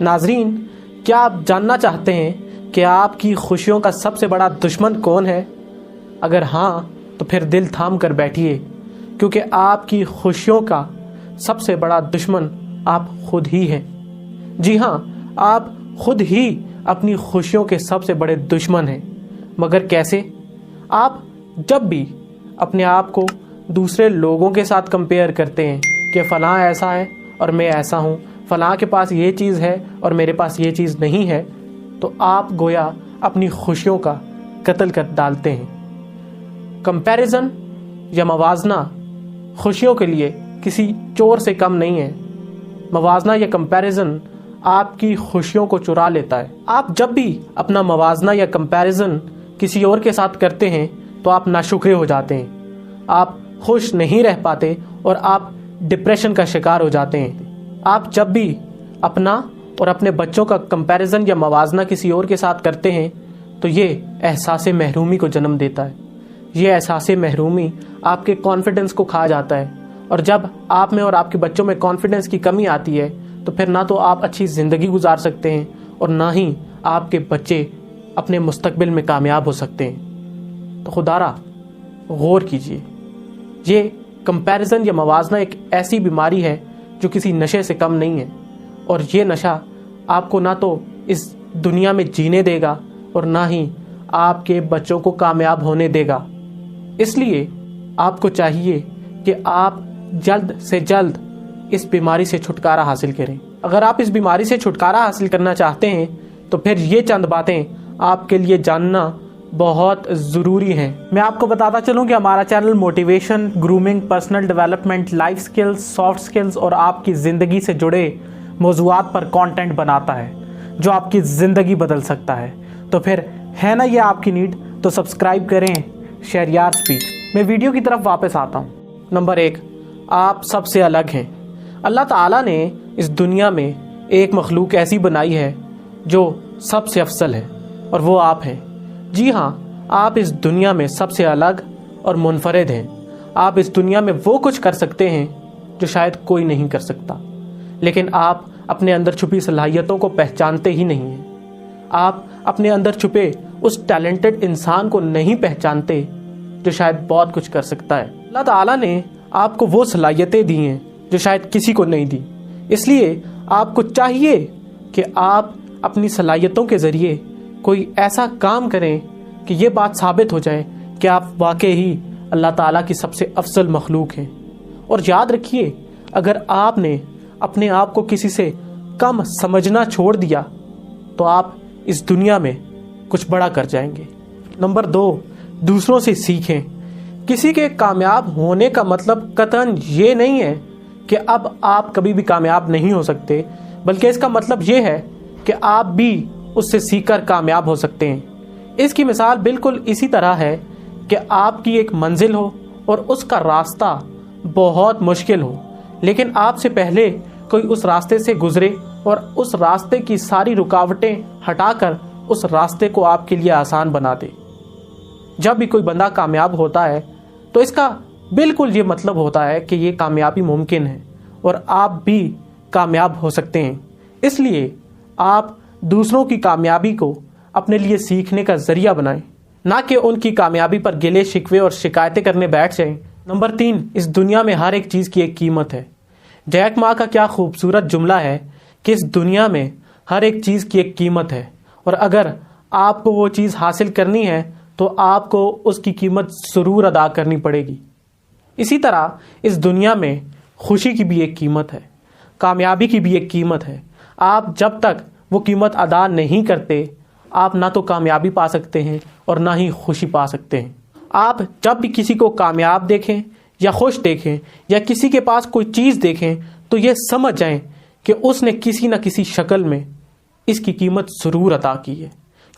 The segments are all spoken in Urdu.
ناظرین، کیا آپ جاننا چاہتے ہیں کہ آپ کی خوشیوں کا سب سے بڑا دشمن کون ہے؟ اگر ہاں تو پھر دل تھام کر بیٹھیے، کیونکہ آپ کی خوشیوں کا سب سے بڑا دشمن آپ خود ہی ہیں۔ جی ہاں، آپ خود ہی اپنی خوشیوں کے سب سے بڑے دشمن ہیں۔ مگر کیسے؟ آپ جب بھی اپنے آپ کو دوسرے لوگوں کے ساتھ کمپیئر کرتے ہیں کہ فلاں ایسا ہے اور میں ایسا ہوں، فلاں کے پاس یہ چیز ہے اور میرے پاس یہ چیز نہیں ہے، تو آپ گویا اپنی خوشیوں کا قتل کر ڈالتے ہیں۔ کمپیریزن یا موازنہ خوشیوں کے لیے کسی چور سے کم نہیں ہے۔ موازنہ یا کمپیریزن آپ کی خوشیوں کو چرا لیتا ہے۔ آپ جب بھی اپنا موازنہ یا کمپیریزن کسی اور کے ساتھ کرتے ہیں تو آپ ناشکرے ہو جاتے ہیں، آپ خوش نہیں رہ پاتے اور آپ ڈپریشن کا شکار ہو جاتے ہیں۔ آپ جب بھی اپنا اور اپنے بچوں کا کمپیریزن یا موازنہ کسی اور کے ساتھ کرتے ہیں تو یہ احساس محرومی کو جنم دیتا ہے۔ یہ احساس محرومی آپ کے کانفیڈنس کو کھا جاتا ہے، اور جب آپ میں اور آپ کے بچوں میں کانفیڈنس کی کمی آتی ہے تو پھر نہ تو آپ اچھی زندگی گزار سکتے ہیں اور نہ ہی آپ کے بچے اپنے مستقبل میں کامیاب ہو سکتے ہیں۔ تو خدارا غور کیجیے، یہ کمپیریزن یا موازنہ ایک ایسی بیماری ہے جو کسی نشے سے کم نہیں ہے، اور یہ نشہ آپ کو نہ تو اس دنیا میں جینے دے گا اور نہ ہی آپ کے بچوں کو کامیاب ہونے دے گا۔ اس لیے آپ کو چاہیے کہ آپ جلد سے جلد اس بیماری سے چھٹکارا حاصل کریں۔ اگر آپ اس بیماری سے چھٹکارا حاصل کرنا چاہتے ہیں تو پھر یہ چند باتیں آپ کے لیے جاننا بہت ضروری ہیں۔ میں آپ کو بتاتا چلوں کہ ہمارا channel motivation, grooming, personal development, life skills, soft skills اور آپ کی زندگی سے جڑے موضوعات پر کانٹینٹ بناتا ہے جو آپ کی زندگی بدل سکتا ہے۔ تو پھر ہے نا یہ آپ کی نیڈ؟ تو سبسکرائب کریں شہریار سپیچ۔ میں ویڈیو کی طرف واپس آتا ہوں۔ نمبر 1، آپ سب سے الگ ہیں۔ اللہ تعالیٰ نے اس دنیا میں ایک مخلوق ایسی بنائی ہے جو سب سے افضل ہے، اور وہ آپ ہیں۔ جی ہاں، آپ اس دنیا میں سب سے الگ اور منفرد ہیں۔ آپ اس دنیا میں وہ کچھ کر سکتے ہیں جو شاید کوئی نہیں کر سکتا، لیکن آپ اپنے اندر چھپی صلاحیتوں کو پہچانتے ہی نہیں ہیں۔ آپ اپنے اندر چھپے اس ٹیلنٹڈ انسان کو نہیں پہچانتے جو شاید بہت کچھ کر سکتا ہے۔ اللہ تعالیٰ نے آپ کو وہ صلاحیتیں دی ہیں جو شاید کسی کو نہیں دی۔ اس لیے آپ کو چاہیے کہ آپ اپنی صلاحیتوں کے ذریعے کوئی ایسا کام کریں کہ یہ بات ثابت ہو جائے کہ آپ واقعی اللہ تعالیٰ کی سب سے افضل مخلوق ہیں۔ اور یاد رکھیے، اگر آپ نے اپنے آپ کو کسی سے کم سمجھنا چھوڑ دیا تو آپ اس دنیا میں کچھ بڑا کر جائیں گے۔ نمبر 2، دوسروں سے سیکھیں۔ کسی کے کامیاب ہونے کا مطلب قطعاً یہ نہیں ہے کہ اب آپ کبھی بھی کامیاب نہیں ہو سکتے، بلکہ اس کا مطلب یہ ہے کہ آپ بھی اس سے سیکھ کر کامیاب ہو سکتے ہیں۔ اس کی مثال بالکل اسی طرح ہے کہ آپ کی ایک منزل ہو اور اس کا راستہ بہت مشکل ہو، لیکن آپ سے پہلے کوئی اس راستے سے گزرے اور اس راستے کی ساری رکاوٹیں ہٹا کر اس راستے کو آپ کے لیے آسان بنا دے۔ جب بھی کوئی بندہ کامیاب ہوتا ہے تو اس کا بالکل یہ مطلب ہوتا ہے کہ یہ کامیابی ممکن ہے اور آپ بھی کامیاب ہو سکتے ہیں۔ اس لیے آپ دوسروں کی کامیابی کو اپنے لیے سیکھنے کا ذریعہ بنائیں، نہ کہ ان کی کامیابی پر گلے شکوے اور شکایتیں کرنے بیٹھ جائیں۔ نمبر 3، اس دنیا میں ہر ایک چیز کی ایک قیمت ہے۔ جیک ما کا کیا خوبصورت جملہ ہے کہ اس دنیا میں ہر ایک چیز کی ایک قیمت ہے، اور اگر آپ کو وہ چیز حاصل کرنی ہے تو آپ کو اس کی قیمت ضرور ادا کرنی پڑے گی۔ اسی طرح اس دنیا میں خوشی کی بھی ایک قیمت ہے، کامیابی کی بھی ایک قیمت ہے۔ آپ جب تک وہ قیمت ادا نہیں کرتے، آپ نہ تو کامیابی پا سکتے ہیں اور نہ ہی خوشی پا سکتے ہیں۔ آپ جب بھی کسی کو کامیاب دیکھیں یا خوش دیکھیں یا کسی کے پاس کوئی چیز دیکھیں تو یہ سمجھ جائیں کہ اس نے کسی نہ کسی شکل میں اس کی قیمت ضرور ادا کی ہے،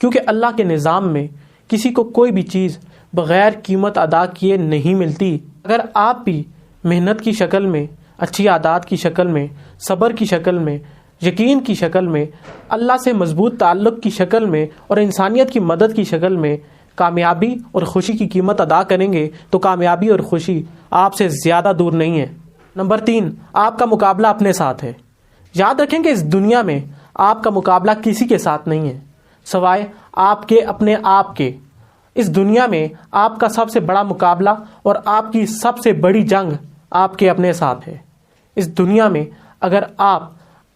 کیونکہ اللہ کے نظام میں کسی کو کوئی بھی چیز بغیر قیمت ادا کیے نہیں ملتی۔ اگر آپ بھی محنت کی شکل میں، اچھی عادات کی شکل میں، صبر کی شکل میں، یقین کی شکل میں، اللہ سے مضبوط تعلق کی شکل میں اور انسانیت کی مدد کی شکل میں کامیابی اور خوشی کی قیمت ادا کریں گے تو کامیابی اور خوشی آپ سے زیادہ دور نہیں ہے۔ نمبر 3، آپ کا مقابلہ اپنے ساتھ ہے۔ یاد رکھیں کہ اس دنیا میں آپ کا مقابلہ کسی کے ساتھ نہیں ہے سوائے آپ کے اپنے آپ کے۔ اس دنیا میں آپ کا سب سے بڑا مقابلہ اور آپ کی سب سے بڑی جنگ آپ کے اپنے ساتھ ہے۔ اس دنیا میں اگر آپ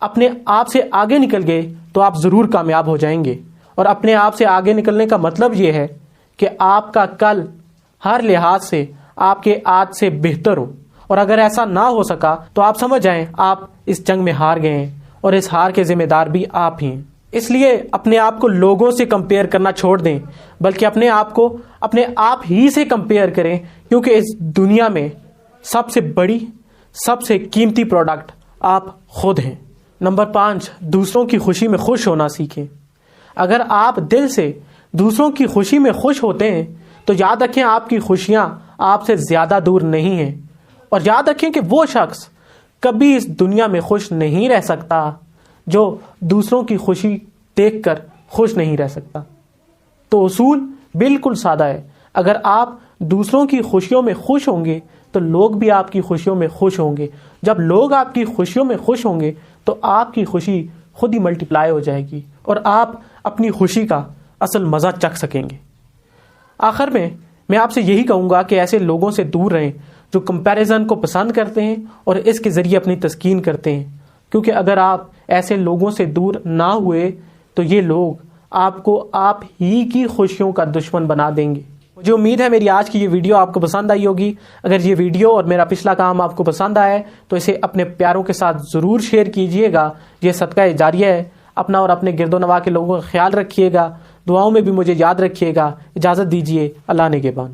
اپنے آپ سے آگے نکل گئے تو آپ ضرور کامیاب ہو جائیں گے، اور اپنے آپ سے آگے نکلنے کا مطلب یہ ہے کہ آپ کا کل ہر لحاظ سے آپ کے آج سے بہتر ہو، اور اگر ایسا نہ ہو سکا تو آپ سمجھ جائیں آپ اس جنگ میں ہار گئے ہیں، اور اس ہار کے ذمہ دار بھی آپ ہی ہیں۔ اس لیے اپنے آپ کو لوگوں سے کمپیئر کرنا چھوڑ دیں، بلکہ اپنے آپ کو اپنے آپ ہی سے کمپیئر کریں، کیونکہ اس دنیا میں سب سے بڑی سب سے قیمتی پروڈکٹ آپ خود ہیں۔ نمبر 5، دوسروں کی خوشی میں خوش ہونا سیکھیں۔ اگر آپ دل سے دوسروں کی خوشی میں خوش ہوتے ہیں تو یاد رکھیں آپ کی خوشیاں آپ سے زیادہ دور نہیں ہیں، اور یاد رکھیں کہ وہ شخص کبھی اس دنیا میں خوش نہیں رہ سکتا جو دوسروں کی خوشی دیکھ کر خوش نہیں رہ سکتا۔ تو اصول بالکل سادہ ہے، اگر آپ دوسروں کی خوشیوں میں خوش ہوں گے تو لوگ بھی آپ کی خوشیوں میں خوش ہوں گے۔ جب لوگ آپ کی خوشیوں میں خوش ہوں گے تو آپ کی خوشی خود ہی ملٹیپلائی ہو جائے گی، اور آپ اپنی خوشی کا اصل مزہ چکھ سکیں گے۔ آخر میں آپ سے یہی کہوں گا کہ ایسے لوگوں سے دور رہیں جو کمپیریزن کو پسند کرتے ہیں اور اس کے ذریعے اپنی تسکین کرتے ہیں، کیونکہ اگر آپ ایسے لوگوں سے دور نہ ہوئے تو یہ لوگ آپ کو آپ ہی کی خوشیوں کا دشمن بنا دیں گے۔ مجھے امید ہے میری آج کی یہ ویڈیو آپ کو پسند آئی ہوگی۔ اگر یہ ویڈیو اور میرا پچھلا کام آپ کو پسند آیا ہے تو اسے اپنے پیاروں کے ساتھ ضرور شیئر کیجئے گا، یہ صدقہ جاریہ ہے۔ اپنا اور اپنے گرد و نواح کے لوگوں کا خیال رکھیے گا، دعاؤں میں بھی مجھے یاد رکھیے گا۔ اجازت دیجیے، اللہ نگہبان۔